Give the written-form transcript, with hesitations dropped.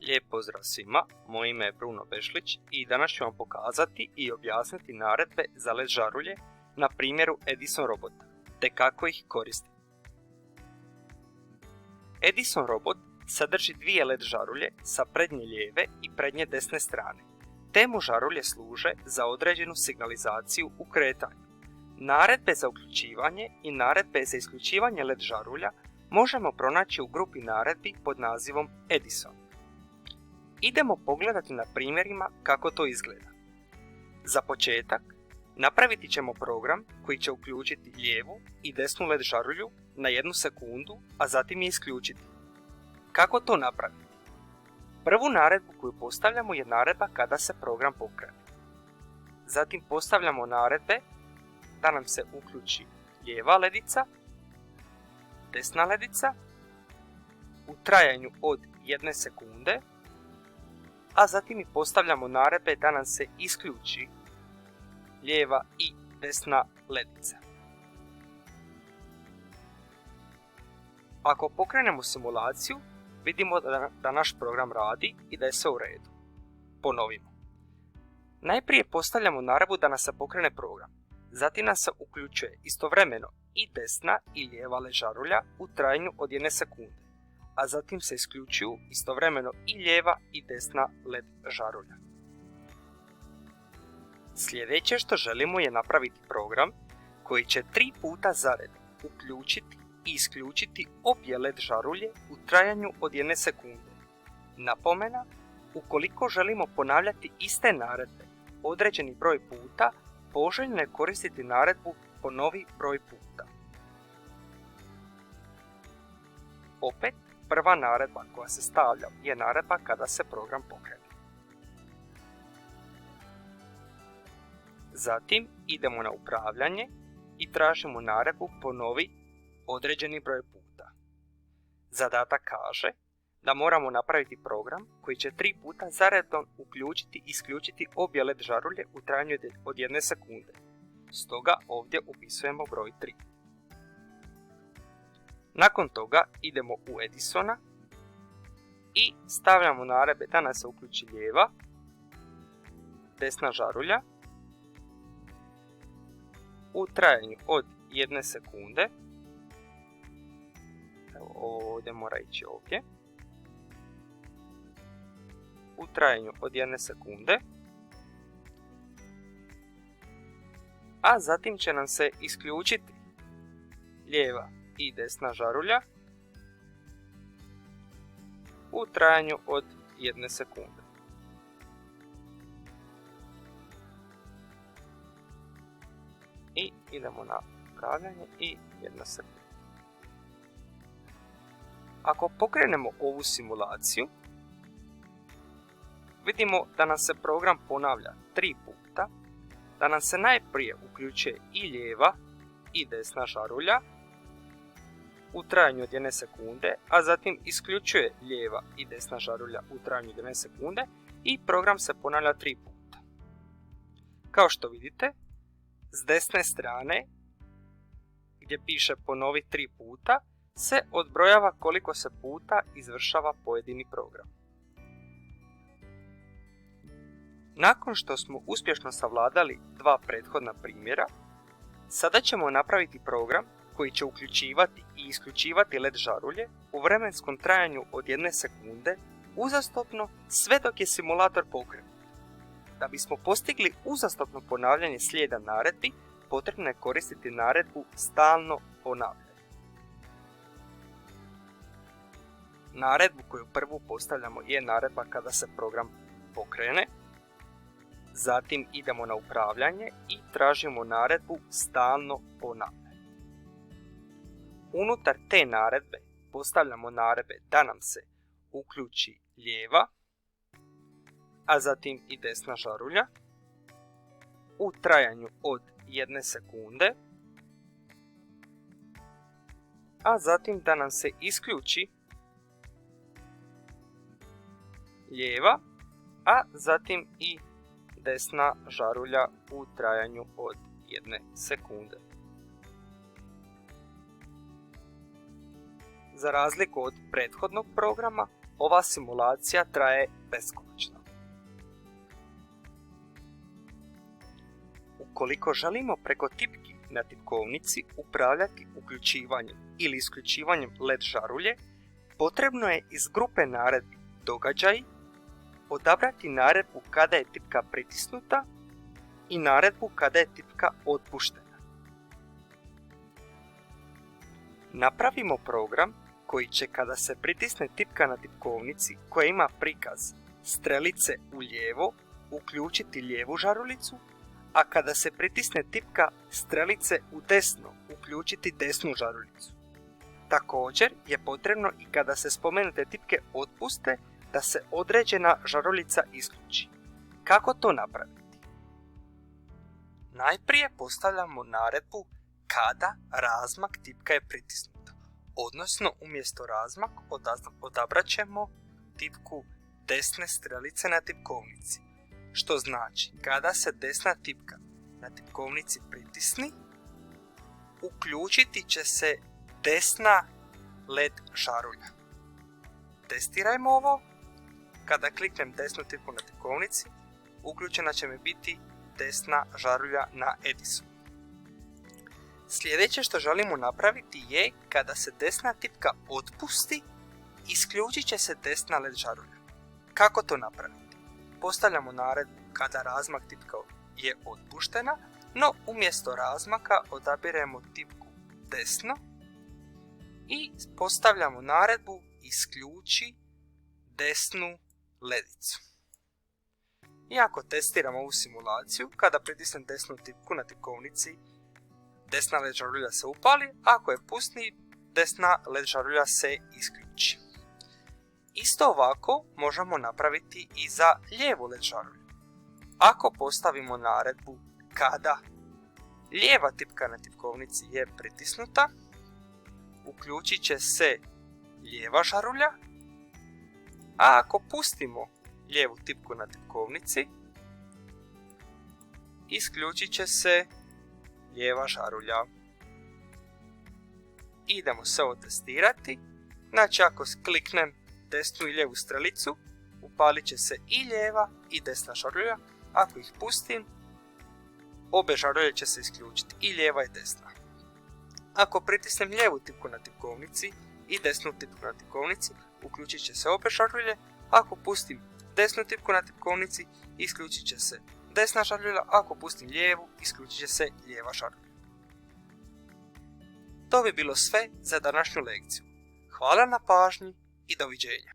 Lijep pozdrav svima, moje ime je Bruno Bešlić i danas ću vam pokazati i objasniti naredbe za LED žarulje na primjeru Edison robota, te kako ih koristiti. Edison robot sadrži dvije LED žarulje sa prednje lijeve i prednje desne strane, te mu žarulje služe za određenu signalizaciju u kretanju. Naredbe za uključivanje i naredbe za isključivanje LED žarulja možemo pronaći u grupi naredbi pod nazivom Edison. Idemo pogledati na primjerima kako to izgleda. Za početak, napraviti ćemo program koji će uključiti lijevu i desnu LED žarulju na 1 sekundu, a zatim je isključiti. Kako to napraviti? Prvu naredbu koju postavljamo je naredba kada se program pokrene. Zatim postavljamo naredbe da nam se uključi lijeva ledica, desna ledica u trajanju od 1 sekunde, a zatim i postavljamo naredbe da nam se isključi lijeva i desna ledica. Ako pokrenemo simulaciju, vidimo da naš program radi i da je sve u redu. Ponovimo. Najprije postavljamo naredbu da nas se pokrene program. Zatim nas se uključuje istovremeno i desna i lijeva LED žarulja u trajanju od 1 sekunde, a zatim se isključuju istovremeno i lijeva i desna LED žarulja. Sljedeće što želimo je napraviti program koji će 3 puta za redom uključiti i isključiti obje LED žarulje u trajanju od 1 sekunde. Napomena, ukoliko želimo ponavljati iste naredbe određeni broj puta, poželjno je koristiti naredbu ponovi broj puta. Opet, prva naredba koja se stavlja je naredba kada se program pokrene. Zatim idemo na upravljanje i tražimo naredbu ponovi određeni broj puta. Zadatak kaže da moramo napraviti program koji će 3 puta za redom uključiti i isključiti obje LED žarulje u trajanju od 1 sekunde. Stoga ovdje upisujemo broj 3. Nakon toga idemo u Edisona i stavljamo naredbe da nam se uključi lijeva, desna žarulja u trajanju od 1 sekunde. Evo, ovdje mora ići ovdje. U trajanju od 1 sekunde. A zatim će nam se isključiti lijeva i desna žarulja u trajanju od 1 sekunde. I idemo na upravljanje i 1 sekunda. Ako pokrenemo ovu simulaciju, vidimo da nam se program ponavlja 3 puta, da nam se najprije uključuje i lijeva i desna žarulja u trajanju od 1 sekunde, a zatim isključuje lijeva i desna žarulja u trajanju od 1 sekunde i program se ponavlja 3 puta. Kao što vidite, s desne strane, gdje piše ponovi 3 puta, se odbrojava koliko se puta izvršava pojedini program. Nakon što smo uspješno savladali 2 prethodna primjera, sada ćemo napraviti program koji će uključivati i isključivati LED žarulje u vremenskom trajanju od 1 sekunde uzastopno sve dok je simulator pokrenut. Da bismo postigli uzastopno ponavljanje slijeda naredbi, potrebno je koristiti naredbu stalno ponavljanje. Naredbu koju prvu postavljamo je naredba kada se program pokrene. Zatim idemo na upravljanje i tražimo naredbu stalno ponavljanje. Unutar te naredbe postavljamo naredbe da nam se uključi lijeva, a zatim i desna žarulja u trajanju od 1 sekunde, a zatim da nam se isključi lijeva, a zatim i desna žarulja u trajanju od 1 sekunde. Za razliku od prethodnog programa, ova simulacija traje beskonačno. Ukoliko želimo preko tipki na tipkovnici upravljati uključivanjem ili isključivanjem LED žarulje, potrebno je iz grupe naredbi Događaji odabrati naredbu kada je tipka pritisnuta i naredbu kada je tipka otpuštena. Napravimo program koji će kada se pritisne tipka na tipkovnici koja ima prikaz strelice u lijevo uključiti lijevu žaruljicu, a kada se pritisne tipka strelice u desno uključiti desnu žaruljicu. Također je potrebno i kada se spomenute tipke otpuste da se određena žaruljica isključi. Kako to napraviti? Najprije postavljamo naredbu kada razmak tipka je pritisnuta, odnosno umjesto razmak odabrat ćemo tipku desne strelice na tipkovnici, što znači kada se desna tipka na tipkovnici pritisni, uključiti će se desna LED žarulja. Testirajmo ovo. Kada kliknem desnu tipku na tipkovnici, uključena će mi biti desna žarulja na Edisonu. Sljedeće što želimo napraviti je kada se desna tipka otpusti, isključit će se desna LED žarulja. Kako to napraviti? Postavljamo naredbu kada razmak tipka je otpuštena, no umjesto razmaka odabiremo tipku desno i postavljamo naredbu isključi desnu ledicu. I ako testiramo ovu simulaciju, kada pritisnem desnu tipku na tipkovnici, desna LED žarulja se upali, ako je pustim, desna LED žarulja se isključi. Isto ovako možemo napraviti i za lijevu LED žarulju. Ako postavimo naredbu kada lijeva tipka na tipkovnici je pritisnuta, uključit će se lijeva žarulja, a ako pustimo lijevu tipku na tipkovnici, isključit će se lijeva žarulja. Idemo se ovo testirati. Znači ako kliknem desnu i lijevu strelicu, upalit će se i lijeva i desna žarulja. Ako ih pustim, obe žarulje će se isključiti, i lijeva i desna. Ako pritisnem lijevu tipku na tipkovnici i desnu tipku na tipkovnici, uključit će se obe žarulje. Ako pustim desnu tipku na tipkovnici, isključit će se desna žarulja. Ako pustim lijevu, isključit će se lijeva žarulja. To bi bilo sve za današnju lekciju. Hvala na pažnji i doviđenja.